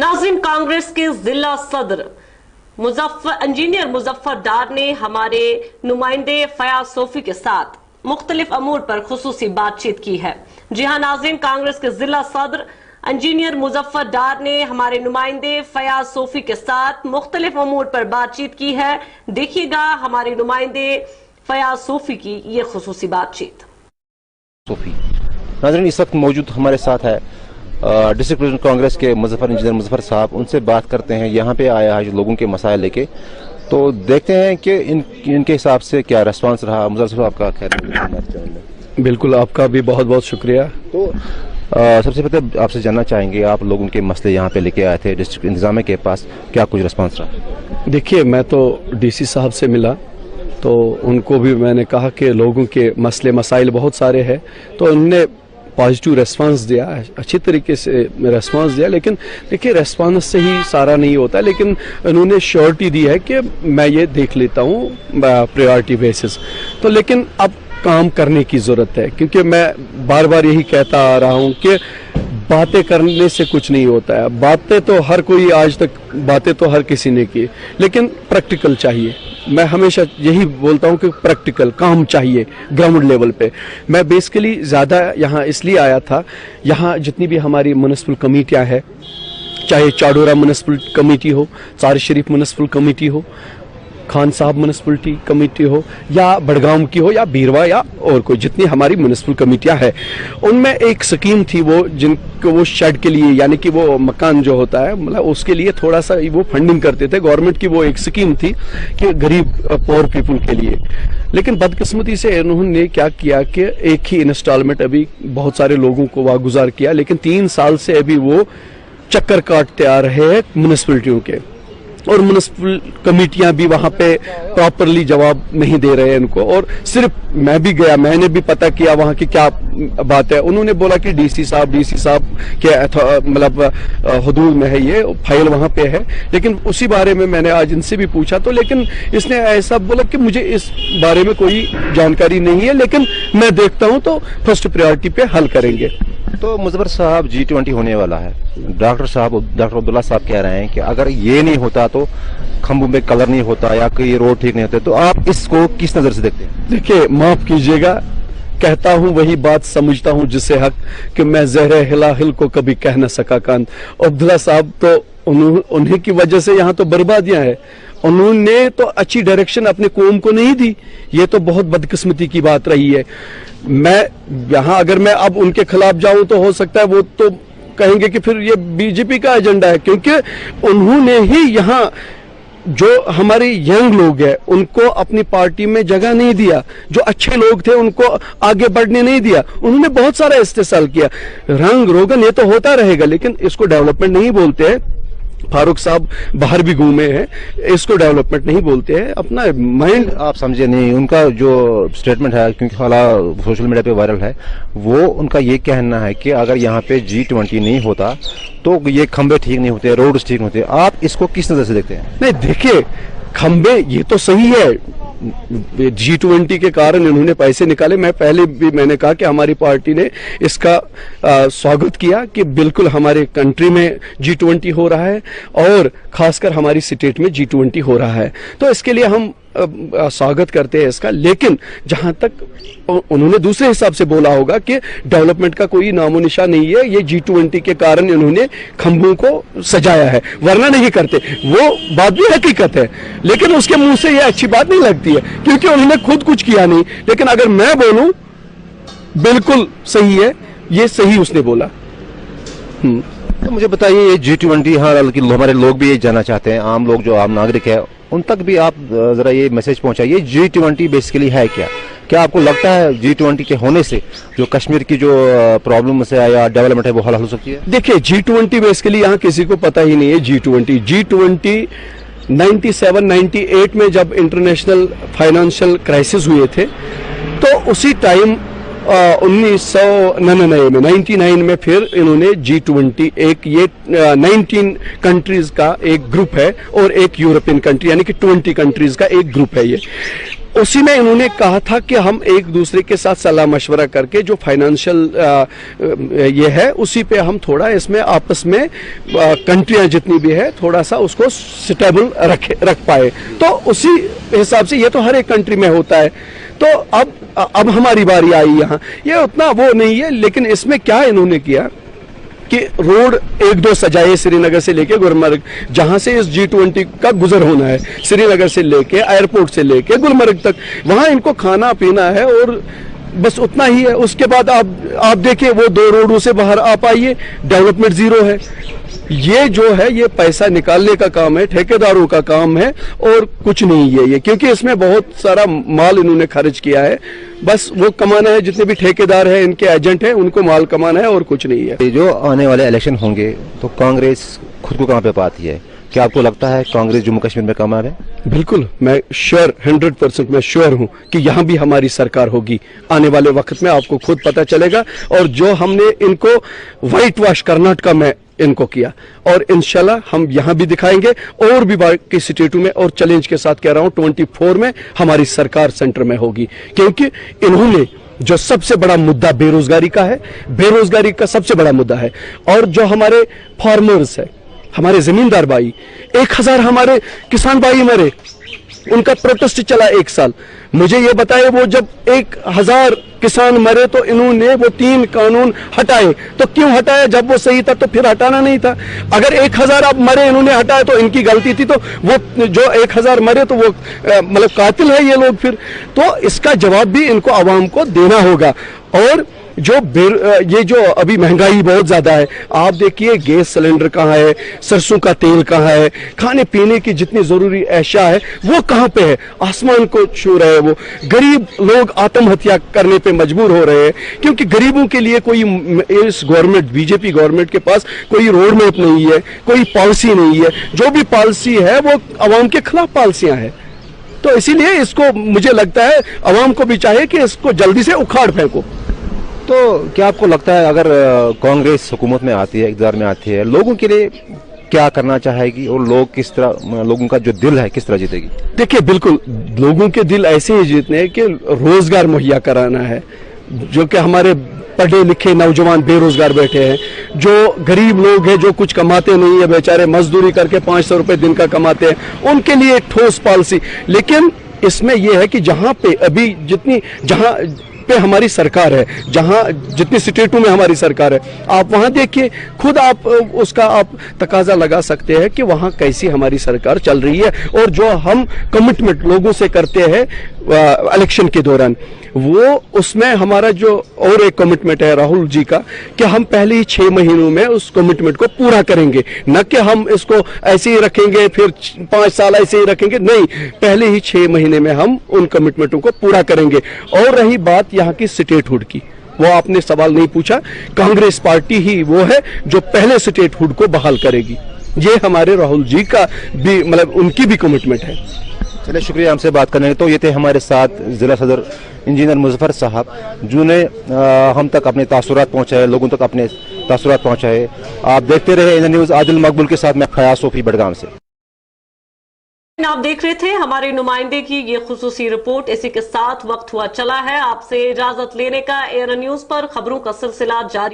नाज़रीन, कांग्रेस के जिला सदर इंजीनियर मुजफ्फर डार ने हमारे नुमाइंदे फयाज सोफी के साथ मुख्तलिफ अमूर पर खुसूसी बातचीत की है। जी हाँ नाज़रीन, कांग्रेस के जिला सदर इंजीनियर मुजफ्फर डार ने हमारे नुमाइंदे फयाज सोफी के साथ मुख्तलिफ अमूर पर बातचीत की है। देखिएगा हमारे नुमाइंदे फयाज सोफी की ये खुसूसी बातचीत। सोफी नाज़रीन, इस वक्त मौजूद हमारे साथ है डिस्ट्रिक्ट प्रेसिडेंट कांग्रेस के इंजीनियर मुजफ्फर साहब। उनसे बात करते हैं, यहाँ पे आया है जो लोगों के मसाइल लेके, तो देखते हैं कि इनके हिसाब से क्या रेस्पॉन्स रहा। मुजफ्फर साहब का खैर। बिल्कुल, आपका भी बहुत बहुत शुक्रिया। तो सबसे पहले आपसे जानना चाहेंगे, आप लोगों के मसले यहाँ पे लेके आए थे डिस्ट्रिक्ट इंतजामिया के पास, क्या कुछ रिस्पांस रहा? देखिए, मैं तो डीसी साहब से मिला तो उनको भी मैंने कहा कि लोगों के मसले मसाइल बहुत सारे हैं, तो उन्होंने पॉजिटिव रेस्पॉन्स दिया, अच्छी तरीके से रेस्पॉन्स दिया। लेकिन देखिए, रेस्पॉन्स से ही सारा नहीं होता, लेकिन उन्होंने श्योरिटी दी है कि मैं ये देख लेता हूँ प्रायोरिटी बेसिस। तो लेकिन अब काम करने की ज़रूरत है, क्योंकि मैं बार बार यही कहता आ रहा हूँ कि बातें करने से कुछ नहीं होता है। बातें तो हर कोई, आज तक बातें तो हर किसी ने की, लेकिन प्रैक्टिकल चाहिए। मैं हमेशा यही बोलता हूं कि प्रैक्टिकल काम चाहिए ग्राउंड लेवल पे। मैं बेसिकली ज़्यादा यहाँ इसलिए आया था, यहाँ जितनी भी हमारी म्युनिसिपल कमेटियाँ हैं, चाहे चाडोरा म्युनिसिपल कमेटी हो, चार शरीफ म्युनिसिपल कमेटी हो, खान साहब म्युनिसिपलिटी कमेटी हो, या बड़गांव की हो, या बीरवा, या और कोई जितनी हमारी म्युनिसिपल कमेटियां हैं, उनमें एक स्कीम थी वो जिनको वो शेड के लिए, यानी कि वो मकान जो होता है, मतलब उसके लिए थोड़ा सा वो फंडिंग करते थे गवर्नमेंट की। वो एक स्कीम थी कि गरीब पुअर पीपल के लिए। लेकिन बदकिस्मती से उन्होंने क्या किया कि एक ही इंस्टॉलमेंट अभी बहुत सारे लोगों को वागुजार किया, लेकिन 3 साल से अभी वो चक्कर काटते आ रहे हैं म्युनिसिपलिटियों के, और म्युनिसिपल कमेटियां भी वहां पे प्रॉपरली जवाब नहीं दे रहे हैं इनको। और सिर्फ मैं भी गया, मैंने भी पता किया वहां की क्या बात है। उन्होंने बोला कि डीसी साहब के मतलब हुदूद में है, ये फाइल वहां पे है। लेकिन उसी बारे में मैंने आज इनसे भी पूछा, तो लेकिन इसने ऐसा बोला कि मुझे इस बारे में कोई जानकारी नहीं है, लेकिन मैं देखता हूं तो फर्स्ट प्रायोरिटी पे हल करेंगे। तो मुजफ्फर साहब, G20 होने वाला है, डॉक्टर अब्दुल्ला साहब कह रहे हैं कि अगर ये नहीं होता तो खंभों में कलर नहीं होता या कोई रोड ठीक नहीं होते, तो आप इसको किस नजर से देखते हैं? देखिए, माफ कीजिएगा, कहता हूं वही बात समझता हूं जिसे हक, कि मैं ज़हरे हिला हिल को कभी कह न सका कान। अब्दुल्ला साहब तो उन्हीं की वजह से यहाँ तो बर्बादियां हैं। उन्होंने तो अच्छी डायरेक्शन अपने कौम को नहीं दी, ये तो बहुत बदकिस्मती की बात रही है। मैं यहाँ अगर मैं अब उनके खिलाफ जाऊं तो हो सकता है वो तो कहेंगे कि फिर ये बीजेपी का एजेंडा है, क्योंकि उन्होंने ही यहाँ जो हमारे यंग लोग हैं उनको अपनी पार्टी में जगह नहीं दिया, जो अच्छे लोग थे उनको आगे बढ़ने नहीं दिया। उन्होंने बहुत सारा इस्तेसाल किया। रंग रोगन ये तो होता रहेगा, लेकिन इसको डेवलपमेंट नहीं बोलते हैं। फारूक साहब बाहर भी घूमे हैं, इसको डेवलपमेंट नहीं बोलते हैं। अपना माइंड आप समझे नहीं, उनका जो स्टेटमेंट है, क्योंकि हालांकि सोशल मीडिया पे वायरल है, वो उनका ये कहना है कि अगर यहाँ पे G20 नहीं होता तो ये खंबे ठीक नहीं होते, रोड्स ठीक नहीं होते। आप इसको किस नजर से देखते हैं? नहीं, देखिए, खंबे ये तो सही है, G20 के कारण इन्होंने पैसे निकाले। मैं पहले भी मैंने कहा कि हमारी पार्टी ने इसका स्वागत किया कि बिल्कुल हमारे कंट्री में G20 हो रहा है, और खासकर हमारी स्टेट में G20 हो रहा है, तो इसके लिए हम स्वागत करते हैं इसका। लेकिन जहां तक उन्होंने दूसरे हिसाब से बोला होगा कि डेवलपमेंट का कोई नामो निशान नहीं है, ये G20 के कारण इन्होंने खंभों को सजाया है, वरना नहीं करते। वो बात भी हकीकत है, लेकिन उसके मुंह से ये अच्छी बात नहीं लगती है, क्योंकि उन्होंने खुद कुछ किया नहीं। लेकिन अगर मैं बोलूं बिल्कुल सही है, ये सही उसने बोला। तो मुझे बताइए, ये G20, हाँ हमारे लोग भी ये जानना चाहते हैं, आम लोग जो आम नागरिक है, उन तक भी आप जरा ये मैसेज पहुंचाइए, G20 बेसिकली है क्या? क्या आपको लगता है G20 के होने से जो कश्मीर की जो प्रॉब्लम से या डेवलपमेंट है वो हल हो सकती है? देखिए, G20 बेसिकली यहाँ किसी को पता ही नहीं है। G20 97-98 में जब इंटरनेशनल फाइनेंशियल क्राइसिस हुए थे, तो उसी टाइम 1999 में फिर इन्होंने G20 एक ये 19 कंट्रीज का एक ग्रुप है, और एक यूरोपियन कंट्री, यानी कि 20 कंट्रीज का एक ग्रुप है ये। उसी में इन्होंने कहा था कि हम एक दूसरे के साथ सलाह मशवरा करके जो फाइनेंशियल ये है उसी पे हम थोड़ा इसमें आपस में कंट्रियां जितनी भी है थोड़ा सा उसको स्टेबल रख पाए। तो उसी हिसाब से ये तो हर एक कंट्री में होता है। तो अब हमारी बारी आई यहाँ, ये उतना वो नहीं है, लेकिन इसमें क्या इन्होंने किया कि रोड एक दो सजाए श्रीनगर से लेके गुलमर्ग, जहां से इस G20 का गुजर होना है, श्रीनगर से लेके एयरपोर्ट से लेके गुलमर्ग तक, वहां इनको खाना पीना है और बस उतना ही है। उसके बाद आप देखिए वो 2 रोडों से बाहर आप आइए, डेवलपमेंट जीरो है। ये जो है ये पैसा निकालने का काम है, ठेकेदारों का काम है और कुछ नहीं है ये, क्योंकि इसमें बहुत सारा माल इन्होंने खर्च किया है। बस वो कमाना है, जितने भी ठेकेदार हैं इनके एजेंट हैं उनको माल कमाना है और कुछ नहीं है। जो आने वाले इलेक्शन होंगे तो कांग्रेस खुद को कहाँ पे पाती है? क्या आपको लगता है कांग्रेस जम्मू कश्मीर में कामयाब है? बिल्कुल, मैं श्योर 100% मैं श्योर हूं कि यहां भी हमारी सरकार होगी। आने वाले वक्त में आपको खुद पता चलेगा। और जो हमने इनको व्हाइट वॉश कर्नाटका में इनको किया और इंशाल्लाह हम यहां भी दिखाएंगे और भी बाकी स्टेटों में, और चैलेंज के साथ कह रहा हूं 24 में हमारी सरकार सेंटर में होगी। क्योंकि इन्होंने जो सबसे बड़ा मुद्दा बेरोजगारी का है, बेरोजगारी का सबसे बड़ा मुद्दा है। और जो हमारे फार्मर्स है, हमारे जमींदार भाई, 1000 हमारे किसान भाई मरे, उनका प्रोटेस्ट चला 1 साल। मुझे ये बताए वो जब 1000 किसान मरे तो इन्होंने वो 3 कानून हटाए। तो क्यों हटाया? जब वो सही था तो फिर हटाना नहीं था। अगर 1000 अब मरे इन्होंने हटाया तो इनकी गलती थी, तो वो जो 1000 मरे तो वो मतलब कातिल है ये लोग फिर। तो इसका जवाब भी इनको आवाम को देना होगा। और ये जो अभी महंगाई बहुत ज्यादा है, आप देखिए गैस सिलेंडर कहाँ है, सरसों का तेल कहाँ है, खाने पीने की जितनी जरूरी अशिया है वो कहाँ पे है, आसमान को छू रहे हैं। वो गरीब लोग आत्महत्या करने पे मजबूर हो रहे हैं, क्योंकि गरीबों के लिए कोई इस गवर्नमेंट बीजेपी गवर्नमेंट के पास कोई रोड मैप नहीं है, कोई पॉलिसी नहीं है। जो भी पॉलिसी है वो अवाम के खिलाफ पॉलिसियां हैं। तो इसीलिए इसको मुझे लगता है अवाम को भी चाहिए कि इसको जल्दी से उखाड़ फेंको। तो क्या आपको लगता है अगर कांग्रेस हुकूमत में आती है, इक़्तिदार में आती है, लोगों के लिए क्या करना चाहेगी और लोग किस तरह, लोगों का जो दिल है किस तरह जीतेगी? देखिए बिल्कुल लोगों के दिल ऐसे ही जीतने हैं कि रोजगार मुहैया कराना है। जो कि हमारे पढ़े लिखे नौजवान बेरोजगार बैठे हैं, जो गरीब लोग हैं जो कुछ कमाते नहीं है, बेचारे मजदूरी करके 500 रुपए दिन का कमाते हैं, उनके लिए ठोस पॉलिसी। लेकिन इसमें यह है कि जहां पे अभी जहां पे हमारी सरकार है, जहां जितनी स्टेटों में हमारी सरकार है, आप वहां देखिए खुद, आप उसका आप तकाजा लगा सकते हैं कि वहां कैसी हमारी सरकार चल रही है। और जो हम कमिटमेंट लोगों से करते हैं इलेक्शन के दौरान, वो उसमें हमारा जो और एक कमिटमेंट है राहुल जी का कि हम पहले ही 6 महीनों में उस कमिटमेंट को पूरा करेंगे, न कि हम इसको ऐसे ही रखेंगे फिर 5 साल ऐसे ही रखेंगे। नहीं, पहले ही 6 महीने में हम उन कमिटमेंटों को पूरा करेंगे। और रही बात यहाँ की स्टेटहुड की, वो आपने सवाल नहीं पूछा, कांग्रेस पार्टी ही वो है जो पहले स्टेटहुड को बहाल करेगी। ये हमारे राहुल जी का भी मतलब उनकी भी कमिटमेंट है। चलिए शुक्रिया हमसे बात करने के। तो ये थे हमारे साथ जिला सदर इंजीनियर मुजफ्फर साहब, जिन्होंने हम तक अपने तासुरात पहुंचाए, लोगों तक अपने तासुरात पहुंचाए। आप देखते रहे इंडियन न्यूज। आदिल मकबूल के साथ मैं फयाज सोफी बडगाम से। आप देख रहे थे हमारे नुमाइंदे की ये खुसूसी रिपोर्ट। इसी के साथ वक्त हुआ चला है आपसे इजाजत लेने का। एयर न्यूज पर खबरों का सिलसिला जारी।